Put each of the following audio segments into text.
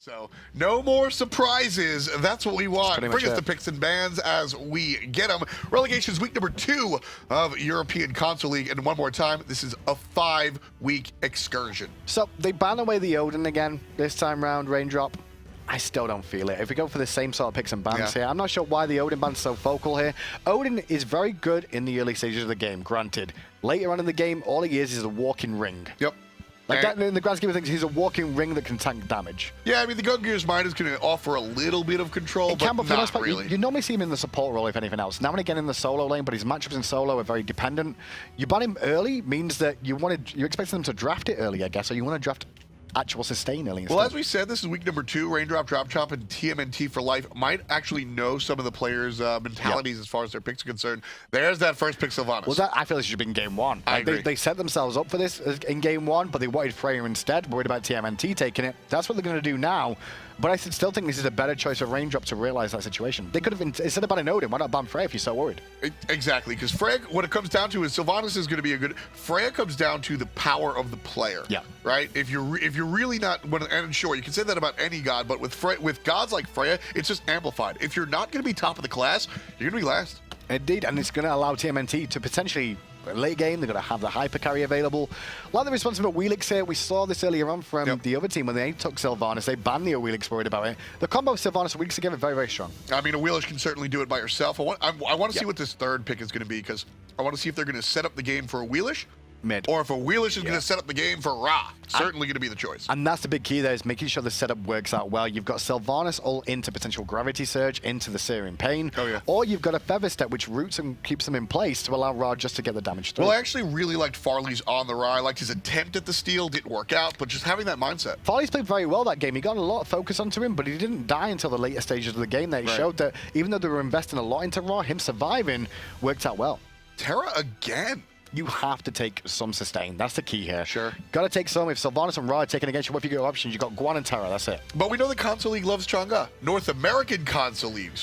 So, no more surprises. That's what we want. Bring us it. the picks and bans as we get them. Relegation is week number 2 of European Console League. And one more time, this is a 5-week excursion. So, they ban away the Odin again this time round, Raindrop. I still don't feel it. If we go for the same sort of picks and bans here, I'm not sure why the Odin ban's so focal here. Odin is very good in the early stages of the game, granted. Later on in the game, all he is a walking ring. Yep. Like that, in the grand scheme of things, he's a walking ring that can tank damage. Yeah, I mean, the Gun Gear's Mind is going to offer a little bit of control, It but can, but for the most not part, really. you normally see him in the support role, if anything else. Now and again in the solo lane, but his matchups in solo are very dependent. You ban him early means that you're expecting them to draft it early, I guess, or you want to draft actual sustain early instead. Well, as we said, this is week number 2. RainDropChopChop and TMNT for Lyfe might actually know some of the players' mentalities as far as their picks are concerned. There's that first pick, Sylvanus. Well, I feel it should have been game 1. I agree. They set themselves up for this in game 1, but they wanted Freya instead, worried about TMNT taking it. That's what they're going to do now. But I still think this is a better choice of Raindrop to realize that situation. They could have, instead of banning Odin, why not ban Freya if you're so worried? Exactly, because Freya, what it comes down to is Sylvanus is going to be a good... Freya comes down to the power of the player. Yeah. Right? If you're really not... And sure, you can say that about any god, but with gods like Freya, it's just amplified. If you're not going to be top of the class, you're going to be last. Indeed, and it's going to allow TMNT to potentially... late game, they're going to have the hyper carry available. A lot of the response from Awilix here, we saw this earlier on from the other team when they took Sylvanus. They banned the Awilix, worried about it. The combo of Sylvanus and Awilix together, very, very strong. I mean, Awilix can certainly do it by herself. I want to see what this third pick is going to be, because I want to see if they're going to set up the game for Awilix, mid, or if Awilix is going to set up the game for Ra. Certainly going to be the choice. And that's the big key there, is making sure the setup works out well. You've got Sylvanus all into potential Gravity Surge, into the Searing Pain, or you've got a Feather Step which roots and keeps them in place to allow Ra just to get the damage through. Well, I actually really liked Farleez on the Ra. I liked his attempt at the steal, didn't work out, but just having that mindset. Farleez played very well that game. He got a lot of focus onto him, but he didn't die until the later stages of the game. That he showed that even though they were investing a lot into Ra, him surviving worked out well. Terra again. You have to take some sustain. That's the key here. Sure. Got to take some. If Sylvanus and Ra are taken against you, what if you got options? You got Guan and Terra. That's it. But we know the Console League loves Chang'e. North American Console League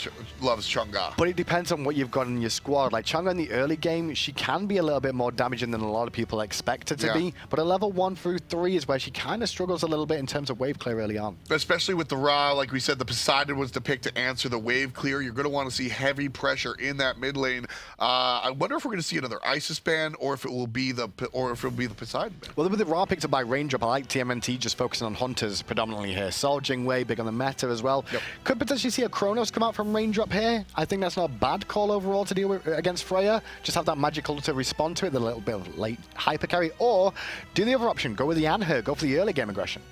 loves Chang'e. But it depends on what you've got in your squad. Like Chang'e in the early game, she can be a little bit more damaging than a lot of people expect her to be. But a level 1 through 3 is where she kind of struggles a little bit in terms of wave clear early on. Especially with the Ra, like we said, the Poseidon was the pick to answer the wave clear. You're going to want to see heavy pressure in that mid lane. I wonder if we're going to see another Isis ban, or if it will be the Poseidon ban. Well, with the Ra picked up by Raindrop, I like TMNT just focusing on Hunters predominantly here. Sol Jingwei, big on the meta as well. Could potentially see a Chronos come out from Raindrop here. I think that's not a bad call overall to deal with against Freya. Just have that magical to respond to it, the little bit of late hyper carry. Or do the other option, go with the Anher, go for the early game aggression.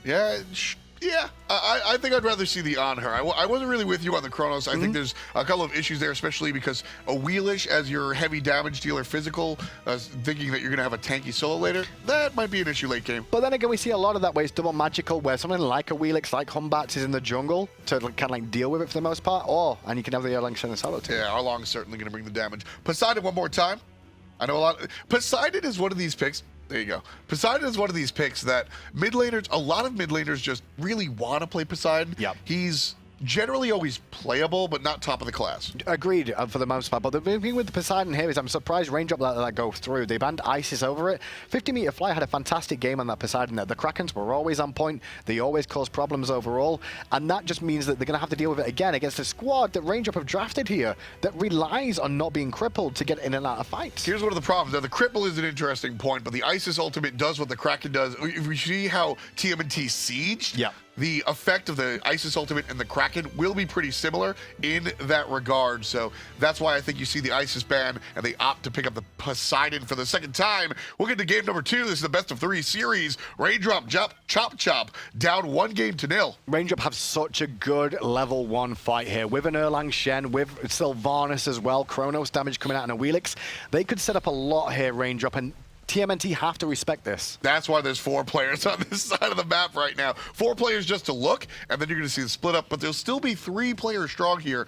Yeah, I think I'd rather see the on her. I wasn't really with you on the Chronos. I think there's a couple of issues there, especially because Awilix as your heavy damage dealer physical, thinking that you're going to have a tanky solo later, that might be an issue late game. But then again, we see a lot of that where it's double magical, where something like Awilix, like Humbats, is in the jungle to kind of like deal with it for the most part. And you can have the Erlang Shen and solo too. Yeah, Erlang's certainly going to bring the damage. Poseidon one more time. I know a lot. Poseidon is one of these picks. There you go. Poseidon is one of these picks that a lot of mid laners just really want to play Poseidon. He's generally always playable, but not top of the class. Agreed, for the most part. But the big thing with the Poseidon here is I'm surprised Raindrop let that go through. They banned Isis over it. 50-meter Fly had a fantastic game on that Poseidon there. The Krakens were always on point. They always cause problems overall. And that just means that they're going to have to deal with it again against a squad that Raindrop have drafted here that relies on not being crippled to get in and out of fights. Here's one of the problems. Now, the cripple is an interesting point, but the Isis ultimate does what the Kraken does. If we see how TMNT sieged, the effect of the Isis ultimate and the Kraken will be pretty similar in that regard. So that's why I think you see the Isis ban and they opt to pick up the Poseidon for the second time. We'll get to game number 2. This is the best of 3 series. RainDropChopChop down 1-0. Raindrop have such a good level 1 fight here with an Erlang Shen, with Sylvanus as well, Chronos damage coming out in Awilix. They could set up a lot here, Raindrop, and TMNT have to respect this. That's why there's 4 players on this side of the map right now. 4 players just to look, and then you're going to see the split up, but there'll still be 3 players strong here.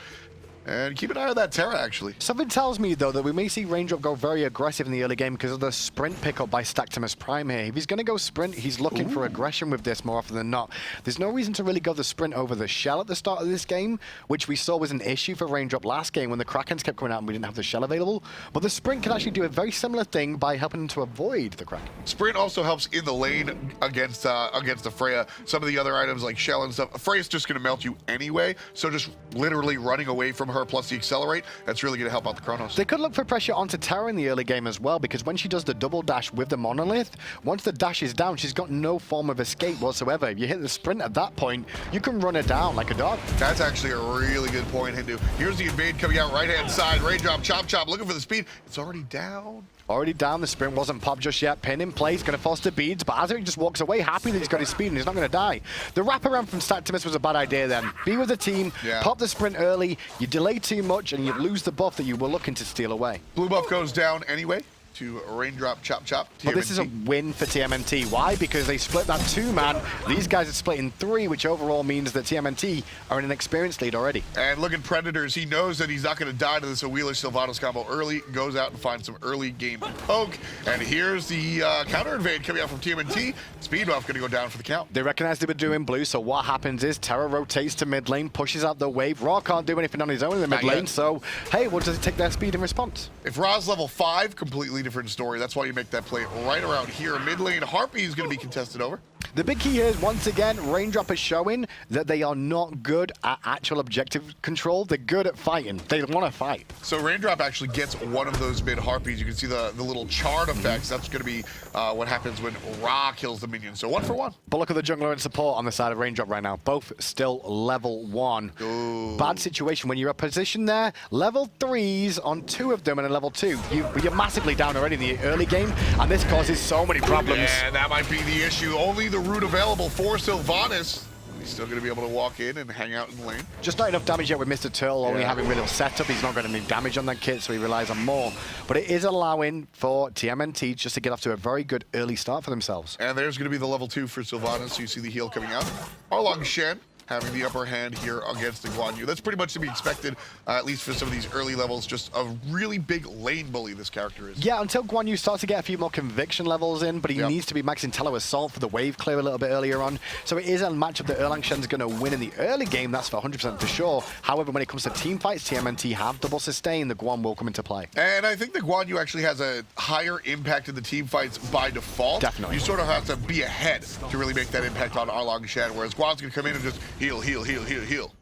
And keep an eye on that Terra, actually. Something tells me, though, that we may see RainDrop go very aggressive in the early game because of the sprint pickup by StacktimusPrime here. If he's going to go sprint, he's looking for aggression with this more often than not. There's no reason to really go the sprint over the shell at the start of this game, which we saw was an issue for RainDrop last game when the Krakens kept coming out and we didn't have the shell available. But the sprint can actually do a very similar thing by helping him to avoid the Kraken. Sprint also helps in the lane against the Freya. Some of the other items like shell and stuff, Freya's just going to melt you anyway, so just literally running away from her plus the accelerate, that's really going to help out the Chronos. They could look for pressure onto Terra in the early game as well, because when she does the double dash with the monolith, once the dash is down, she's got no form of escape whatsoever. If you hit the sprint at that point, you can run her down like a dog. That's actually a really good point, Hindu. Here's the invade coming out right-hand side. RainDropChopChop looking for the speed. It's already down. Already down, the sprint wasn't popped just yet. Pin in place, going to force the beads, but Auzrik just walks away, happy that he's got his speed and he's not going to die. The wraparound from Stactimus was a bad idea then. Be with the team, pop the sprint early, you delay too much and you lose the buff that you were looking to steal away. Blue buff goes down anyway to RainDropChopChop. But this is a win for TMNT. Why? Because they split that 2-man. These guys are split in 3, which overall means that TMNT are in an experienced lead already. And look at Predators. He knows that he's not going to die to this Awilix Sylvanus combo early. Goes out and finds some early game poke. And here's the counter invade coming out from TMNT. Speed buff going to go down for the count. They recognize they were doing blue, so what happens is Terra rotates to mid lane, pushes out the wave. Raw can't do anything on his own in the mid lane, so hey, what does it take their speed in response? If Raw's level 5, completely different story. That's why you make that play right around here. Mid lane Harpy is going to be contested over. The big key here is, once again, RainDrop is showing that they are not good at actual objective control. They're good at fighting. They want to fight. So RainDrop actually gets one of those mid Harpies. You can see the little charred effects. That's going to be what happens when Ra kills the minion. So 1 for 1. But look at the jungler and support on the side of RainDrop right now. Both still level 1. Ooh. Bad situation when you're a position there. Level 3s on 2 of them and a level 2. You're massively down already in the early game, and this causes so many problems. Yeah, that might be the issue. Only the route available for Sylvanus. He's still going to be able to walk in and hang out in the lane. Just not enough damage yet with Mr. Turtle, only having really little setup. He's not got any damage on that kit, so he relies on more. But it is allowing for TMNT just to get off to a very good early start for themselves. And there's going to be the level 2 for Sylvanus, so you see the heal coming out. Erlang Shen having the upper hand here against the Guan. That's pretty much to be expected, at least for some of these early levels. Just a really big lane bully this character is. Yeah, until Guan Yu starts to get a few more conviction levels in, but he needs to be maxing Tello Assault for the wave clear a little bit earlier on. So it is a matchup that Erlang Shen's going to win in the early game, that's for 100% for sure. However, when it comes to team fights, TMNT have double sustain, the Guan will come into play. And I think the Guan Yu actually has a higher impact in the team fights by default. Definitely. You sort of have to be ahead to really make that impact on Erlang Shen, whereas Guan's going to come in and just heal.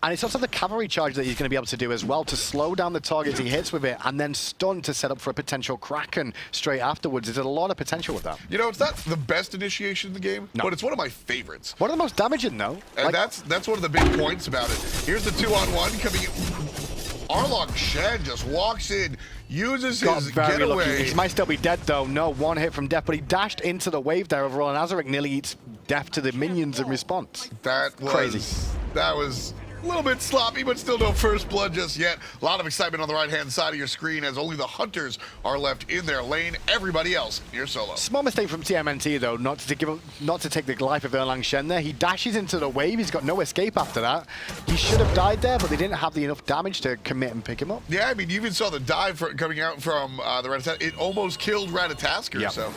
And it's also the cavalry charge that he's going to be able to do as well to slow down the targets he hits with it and then stun to set up for a potential Kraken straight afterwards. There's a lot of potential with that. You know, it's not the best initiation in the game, but it's one of my favorites. One of the most damaging, though. And that's one of the big points about it. Here's the 2-on-1 coming in. Erlang Shen just walks in, uses his getaway. Lucky. He might still be dead, though. No, one hit from death, but he dashed into the wave there overall, and Auzrik nearly eats death to the minions in response. That was crazy. That was a little bit sloppy, but still no first blood just yet. A lot of excitement on the right-hand side of your screen as only the hunters are left in their lane. Everybody else near solo. Small mistake from TMNT, though, not to take the life of Erlang Shen there. He dashes into the wave. He's got no escape after that. He should have died there, but they didn't have enough damage to commit and pick him up. Yeah, I mean, you even saw the dive coming out from the Ratatoskr. It almost killed Ratatoskr, so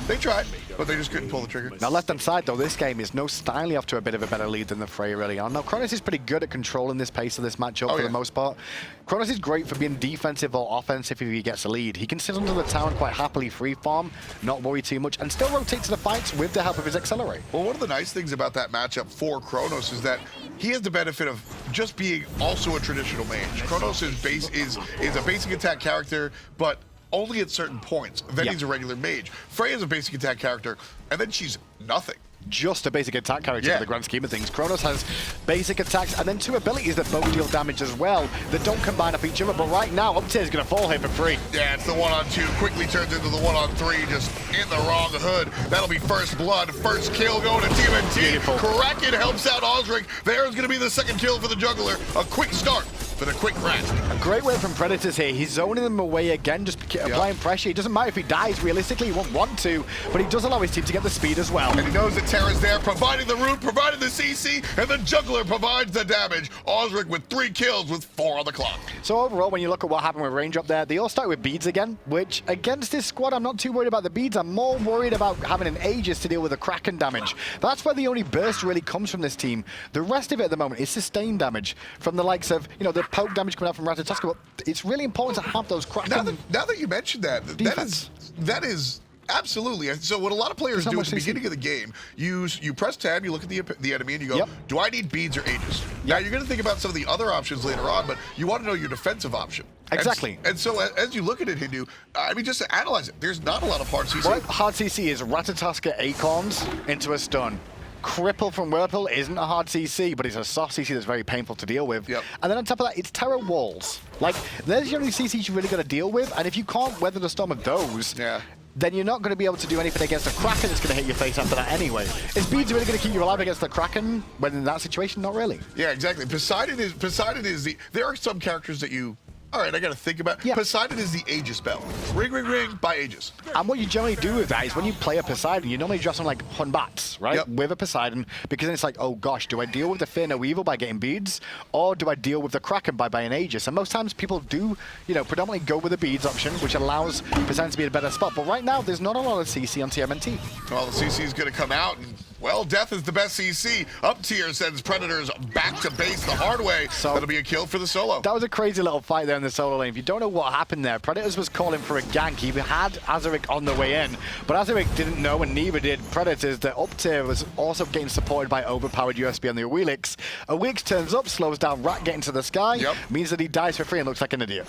they tried, but they just couldn't pull the trigger. Now, left-hand side, though, this game is no Styley off to a bit of a better lead than the Freya early on. Now, Chronos is pretty good at controlling this pace of this matchup for the most part. Chronos is great for being defensive or offensive if he gets a lead. He can sit under the tower and quite happily free farm, not worry too much, and still rotate to the fights with the help of his accelerate. Well, one of the nice things about that matchup for Chronos is that he has the benefit of just being also a traditional mage. Chronos is a basic attack character, but only at certain points. Then he's a regular mage. Freya's a basic attack character, and then she's nothing. Just a basic attack character in the grand scheme of things. Chronos has basic attacks and then 2 abilities that both deal damage as well that don't combine off each other. But right now, Uptier is going to fall here for free. Yeah, it's the 1-on-2. Quickly turns into the 1-on-3, just in the wrong hood. That'll be first blood. First kill going to TMNT. Kraken helps out Auzrik. There's going to be the second kill for the juggler. A quick start for the quick crack. A great work from Predators here. He's zoning them away again, just applying pressure. It doesn't matter if he dies. Realistically, he won't want to, but he does allow his team to get the speed as well. And he knows that Terra's there, providing the root, providing the CC, and the jungler provides the damage. Auzrik with 3 kills with 4 on the clock. So overall, when you look at what happened with RainDrop there, they all start with beads again, which against this squad, I'm not too worried about the beads. I'm more worried about having an Aegis to deal with the Kraken damage. That's where the only burst really comes from this team. The rest of it at the moment is sustained damage from the likes of, you know, the poke damage coming out from Ratatoskr. But it's really important to have those Kraken. Now that you mentioned that, that is absolutely. So what a lot of players do at the beginning of the game, you press tab, you look at the enemy, and you go, do I need beads or Aegis? Now you're going to think about some of the other options later on, but you want to know your defensive option. Exactly. And so as you look at it, Hindu, I mean, just to analyze it, there's not a lot of hard CC. What hard CC is Ratatoskr Acorns into a stun. Cripple from Whirlpool isn't a hard CC, but it's a soft CC that's very painful to deal with. And then on top of that, it's Terra walls. Like, there's the only CCs you really got to deal with, and if you can't weather the storm of those, then you're not going to be able to do anything against the Kraken that's going to hit your face after that anyway. Is beads really going to keep you alive against the Kraken when in that situation? Not really. Yeah, exactly. Poseidon is the... There are some characters that you... All right, I got to think about. Poseidon is the Aegis spell. Ring, ring, ring by Aegis. And what you generally do with that is when you play a Poseidon, you normally drop something like Hunbats, right? With a Poseidon, because then it's like, oh gosh, do I deal with the Fear No Evil by getting beads, or do I deal with the Kraken by buying Aegis? And most times people do, you know, predominantly go with the beads option, which allows Poseidon to be in a better spot. But right now, there's not a lot of CC on TMNT. Well, the CC is going to come out, and well, death is the best CC. Uptier sends Predators back to base the hard way. So that'll be a kill for the solo. That was a crazy little fight there in the solo lane. If you don't know what happened there, Predators was calling for a gank. He had Auzrik on the way in, but Auzrik didn't know, and neither did Predators, that Uptier was also getting supported by OverPoweredUSB on the Awilix. Awilix turns up, slows down Rat getting to the sky, means that he dies for free and looks like an idiot.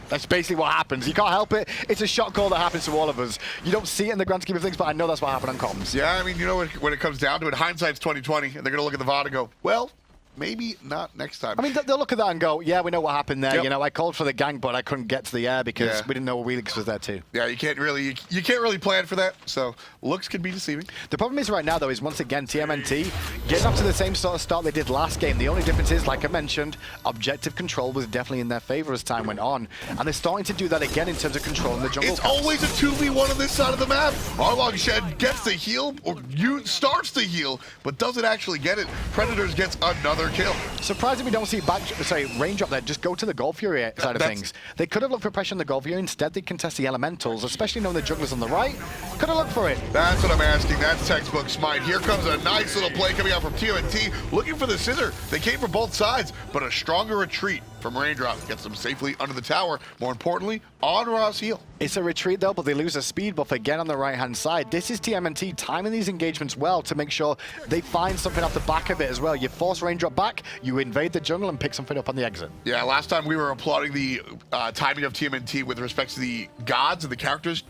That's basically what happens. You can't help it. It's a shot call that happens to all of us. You don't see it in the grand scheme of things, but I know that's what happened on comms. Yeah, I mean, you know, when it comes down to it, hindsight's 20/20, and they're going to look at the VOD and go, well, maybe not next time. I mean, they'll look at that and go, yeah, we know what happened there. You know, I called for the gank, but I couldn't get to the air because we didn't know Awilix was there too. Yeah, you can't really plan for that. So looks can be deceiving. The problem is right now, though, is once again, TMNT getting up to the same sort of start they did last game. The only difference is, like I mentioned, objective control was definitely in their favor as time went on. And they're starting to do that again in terms of controlling the jungle. It's always a 2v1 on this side of the map. Erlang Shen gets the heal, or starts the heal, but doesn't actually get it. Predators gets another kill. Surprised if we don't see RainDrop there. Just go to the Gold Fury side of things. They could have looked for pressure on the Gold Fury. Instead, they contest the Elementals, especially knowing the jungler's on the right. Could have looked for it. That's what I'm asking. That's textbook Smite. Here comes a nice little play coming out from TMNT, looking for the scissor. They came from both sides, but a stronger retreat from RainDrop gets them safely under the tower. More importantly, on Ra's heel. It's a retreat though, but they lose a speed buff again on the right-hand side. This is TMNT timing these engagements well to make sure they find something off the back of it as well. You force RainDrop back, you invade the jungle and pick something up on the exit. Yeah, last time we were applauding the timing of TMNT with respect to the gods and the characters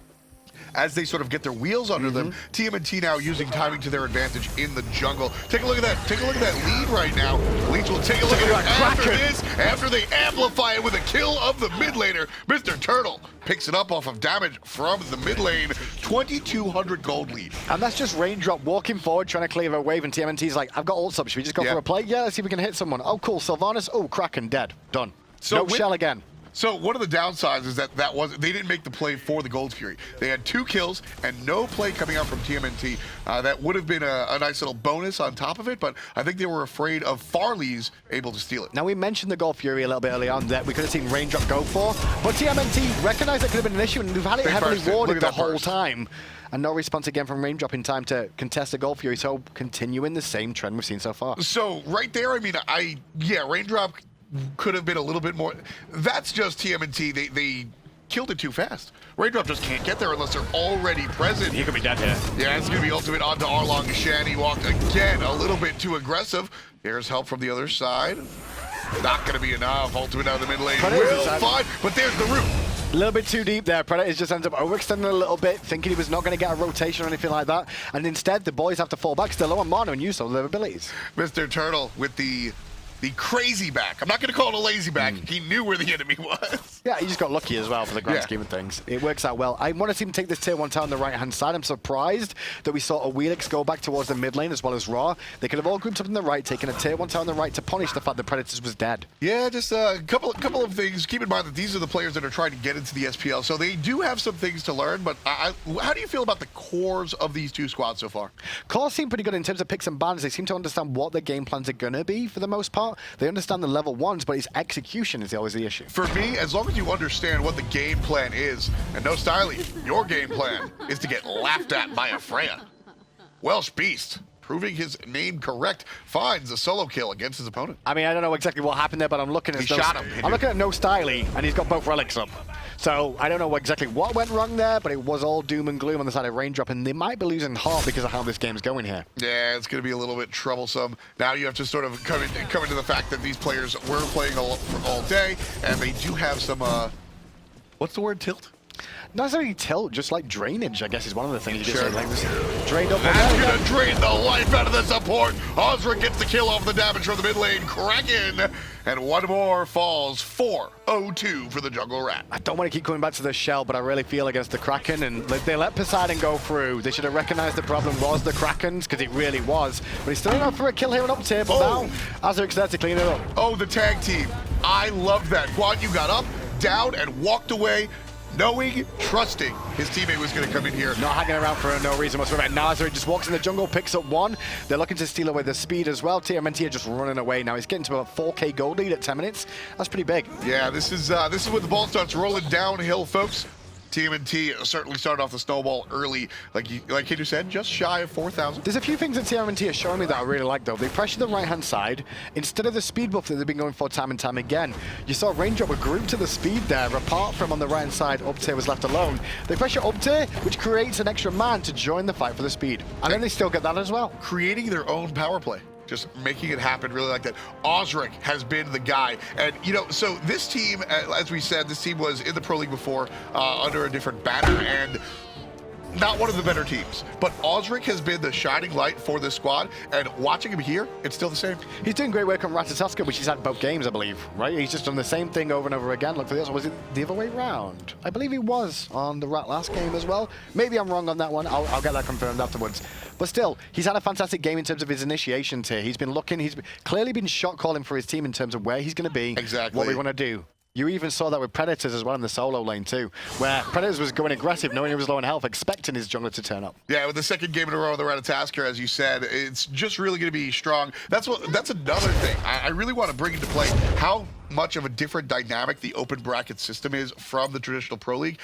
as they sort of get their wheels under them. TMNT now using timing to their advantage in the jungle. Take a look at that. Take a look at that lead right now. Leech will take a look at it after this, after they amplify it with a kill of the mid laner. Mr. Turtle picks it up off of damage from the mid lane. 2,200 gold lead. And that's just RainDrop walking forward, trying to clear a wave, and TMNT's like, I've got ults up. Should we just go for a play? Yeah, let's see if we can hit someone. Oh, cool. Sylvanus. Oh, Kraken dead. Done. So no shell again. So one of the downsides is that they didn't make the play for the Gold Fury. They had 2 kills and no play coming out from TMNT. That would have been a nice little bonus on top of it, but I think they were afraid of Farleez able to steal it. Now, we mentioned the Gold Fury a little bit early on that we could have seen RainDrop go for, but TMNT recognized that could have been an issue, and we've had it heavily warded the whole time. And no response again from RainDrop in time to contest the Gold Fury, so continuing the same trend we've seen so far. So right there, I mean, RainDrop could have been a little bit more. That's just TMNT. They killed it too fast. RainDrop just can't get there unless they're already present. He could be dead here. Yeah, it's going to be ultimate onto Erlang Shen. He walked again a little bit too aggressive. There's help from the other side. Not going to be enough. Ultimate out of the mid lane. Will find, but there's the root. A little bit too deep there. Predators just ends up overextending a little bit, thinking he was not going to get a rotation or anything like that. And instead, the boys have to fall back. Still low on mana and use some of their abilities. Mr. Turtle with the crazy back. I'm not going to call it a lazy back. He knew where the enemy was. Yeah, he just got lucky as well for the grand scheme of things. It works out well. I want to see him take this tier 1 tower on the right-hand side. I'm surprised that we saw Awilix go back towards the mid lane as well as Ra. They could have all grouped up on the right, taking a tier 1 tower on the right to punish the fact that Predators was dead. Yeah, just a couple of things. Keep in mind that these are the players that are trying to get into the SPL, so they do have some things to learn, but how do you feel about the cores of these two squads so far? Cores seem pretty good in terms of picks and bans. They seem to understand what their game plans are going to be for the most part. They understand the level 1s, but its execution is always the issue. For me, as long as you understand what the game plan is, and no Styley, your game plan is to get laughed at by a Freya. Welshbeastq, proving his name correct, finds a solo kill against his opponent. I mean, I don't know exactly what happened there, but I'm looking at He shot him. I'm looking at no Styley, and he's got both relics up. So I don't know exactly what went wrong there, but it was all doom and gloom on the side of RainDrop, and they might be losing heart because of how this game's going here. Yeah, it's going to be a little bit troublesome. Now you have to sort of come into the fact that these players were playing all day, and they do have some, what's the word, tilt? Not necessarily tilt, just like drainage, I guess is one of the things you just say. Like this drained up. That's going to drain the life out of the support. Auzrik gets the kill off the damage from the mid lane. Kraken. And one more falls. 4-0-2 for the jungle rat. I don't want to keep coming back to the shell, but I really feel against the Kraken, and they let Poseidon go through. They should have recognized the problem was the Krakens, because it really was. But he's still enough for a kill here on Uptier, but now Auzrik's there to clean it up. Oh, the tag team. I love that. Guan, you got up, down, and walked away, knowing, trusting his teammate was going to come in here. Not hanging around for no reason whatsoever. Now Auzrik just walks in the jungle, picks up one. They're looking to steal away the speed as well. TMNT are just running away now. He's getting to about 4K gold lead at 10 minutes. That's pretty big. Yeah, this is when the ball starts rolling downhill, folks. TMNT certainly started off the snowball early, like Kidu said, just shy of 4,000. There's a few things that TMNT are showing me that I really like, though. They pressure the right-hand side instead of the speed buff that they've been going for time and time again. You saw RainDrop were grouped to the speed there, apart from on the right-hand side, Uptier was left alone. They pressure Uptier, which creates an extra man to join the fight for the speed. And then they still get that as well. Creating their own power play. Just making it happen, really like that. Auzrik has been the guy. And, you know, so this team, as we said, this team was in the Pro League before under a different banner and not one of the better teams. But Auzrik has been the shining light for this squad, and watching him here, it's still the same. He's doing great work on Ratatoskr, which he's had both games, I believe, right? He's just done the same thing over and over again. Look for this. Was it the other way round? I believe he was on the Rat last game as well. Maybe I'm wrong on that one. I'll get that confirmed afterwards. But still, he's had a fantastic game in terms of his initiations here. He's been looking, he's clearly been shot calling for his team in terms of where he's going to be, exactly what we want to do. You even saw that with Predators as well in the solo lane too, where Predators was going aggressive, knowing he was low in health, expecting his jungler to turn up. Yeah, with the second game in a row of the Ratatoskr, as you said, it's just really going to be strong. That's another thing. I really want to bring into play how much of a different dynamic the open bracket system is from the traditional Pro League.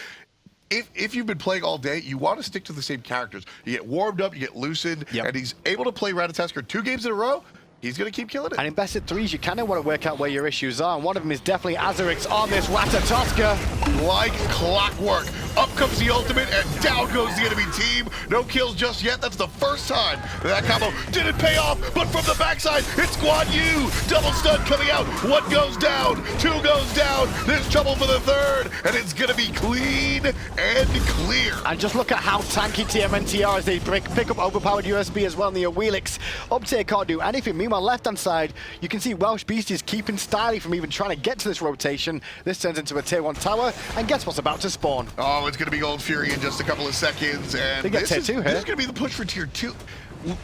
If you've been playing all day, you want to stick to the same characters. You get warmed up, you get loosened, and he's able to play Ratatoskr 2 games in a row. He's going to keep killing it. And in best of threes, you kind of want to work out where your issues are. And one of them is definitely Auzrik's on this Ratatoskr. Like clockwork. Up comes the ultimate, and down goes the enemy team. No kills just yet. That's the first time that combo didn't pay off. But from the backside, it's Guan Yu. Double stun coming out. 1 goes down. 2 goes down. There's trouble for the 3rd. And it's going to be clean and clear. And just look at how tanky TMNT are as they pick up overpowered USB as well in the Awilix. Uptier can't do anything. Meanwhile, left-hand side, you can see Welshbeastq is keeping Styley from even trying to get to this rotation. This turns into a tier 1 tower, and guess what's about to spawn? Oh, it's going to be Gold Fury in just a couple of seconds, and they get tier 2 here. This is going to be the push for tier 2.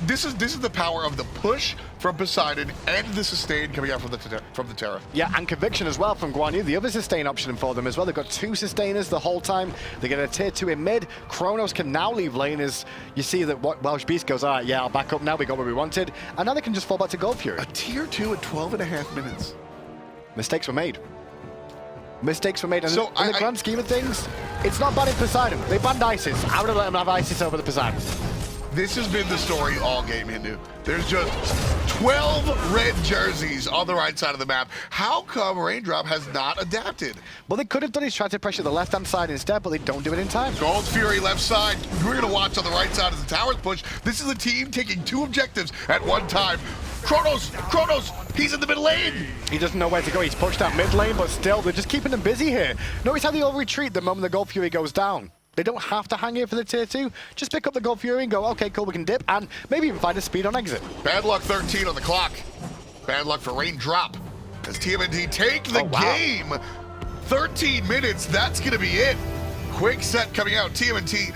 This is the power of the push from Poseidon and the sustain coming out from the Terra. Yeah, and conviction as well from Guan Yu, the other sustain option for them as well. They've got 2 sustainers the whole time. They get a tier 2 in mid. Chronos can now leave lane as you see that Welshbeastq goes, all right, yeah, I'll back up now. We got what we wanted. And now they can just fall back to Gold Fury. A tier 2 at 12.5 minutes. Mistakes were made. Mistakes were made. And so in the grand scheme of things, it's not banning Poseidon. They banned Isis. I would have let them have Isis over the Poseidon. This has been the story all game, Hindu. There's just 12 red jerseys on the right side of the map. How come RainDrop has not adapted? Well, they could have done is try to pressure the left-hand side instead, but they don't do it in time. Gold Fury left side. We're going to watch on the right side as the towers push. This is a team taking 2 objectives at one time. Chronos, he's in the mid lane. He doesn't know where to go. He's pushed out mid lane, but still, they're just keeping him busy here. Notice how they all retreat the moment the Gold Fury goes down. They don't have to hang here for the tier 2. Just pick up the Gold Fury and go, okay, cool, we can dip, and maybe even find a speed on exit. Bad luck 13 on the clock. Bad luck for RainDrop as TMNT take the game. 13 minutes, that's going to be it. Quick set coming out, TMNT.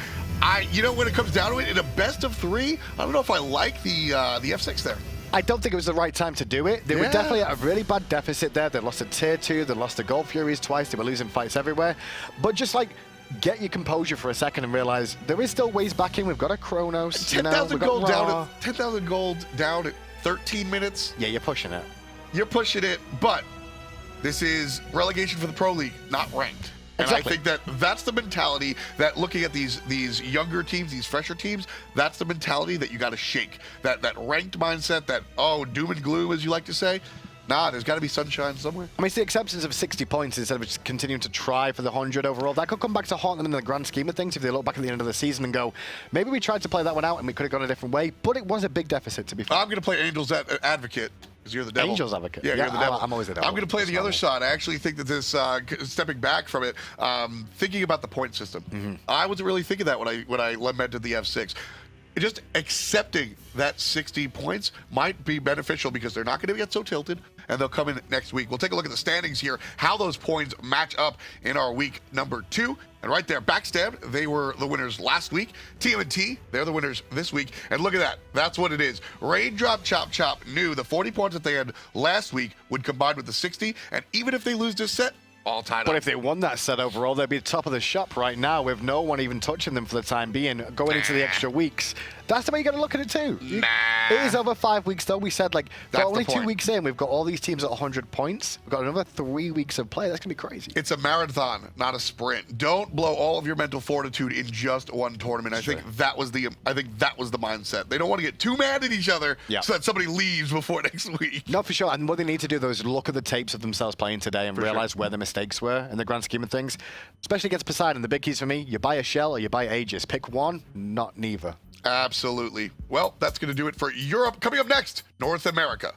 When it comes down to it, in a best of 3, I don't know if I like the F6 there. I don't think it was the right time to do it. They were definitely at a really bad deficit there. They lost a tier 2, they lost the Gold Furies twice, they were losing fights everywhere. But just like, get your composure for a second and realize there is still ways back in. We've got a Chronos. 10,000 gold down at 10,000 gold down at 13 minutes. Yeah, you're pushing it. You're pushing it, but this is relegation for the Pro League, not ranked. And Exactly. I think that's the mentality that looking at these younger teams, these fresher teams, that's the mentality that you got to shake. That ranked mindset, that, doom and gloom, as you like to say. Nah, there's got to be sunshine somewhere. I mean, it's the acceptance of 60 points instead of just continuing to try for the 100 overall. That could come back to haunt them in the grand scheme of things if they look back at the end of the season and go, maybe we tried to play that one out and we could have gone a different way, but it was a big deficit, to be fair. I'm going to play Angel's Advocate, because you're the devil. Angel's Advocate? Yeah, you're the devil. I'm always the devil. I'm going to play the other side. I actually think that this, stepping back from it, thinking about the point system, I wasn't really thinking that when I lamented the F6. Just accepting that 60 points might be beneficial because they're not going to get so tilted, and they'll come in next week. We'll take a look at the standings here, how those points match up in our week number 2. And right there, Backstab, they were the winners last week. TMNT, they're the winners this week. And look at that. That's what it is. RainDropChopChop knew the 40 points that they had last week would combine with the 60. And even if they lose this set, all tied up. But if they won that set overall, they'd be top of the shop right now with no one even touching them for the time being, going into the extra weeks. That's the way you got to look at it too. It is over 5 weeks though. We said like, got only 2 weeks in, we've got all these teams at 100 points. We've got another 3 weeks of play. That's going to be crazy. It's a marathon, not a sprint. Don't blow all of your mental fortitude in just one tournament. I think that was the mindset. They don't want to get too mad at each other so that somebody leaves before next week. No, for sure. And what they need to do though is look at the tapes of themselves playing today and realize where the mistakes were in the grand scheme of things. Especially against Poseidon. The big keys for me, you buy a Shell or you buy Aegis. Pick one, not neither. Absolutely. Well, that's going to do it for Europe. Coming up next, North America.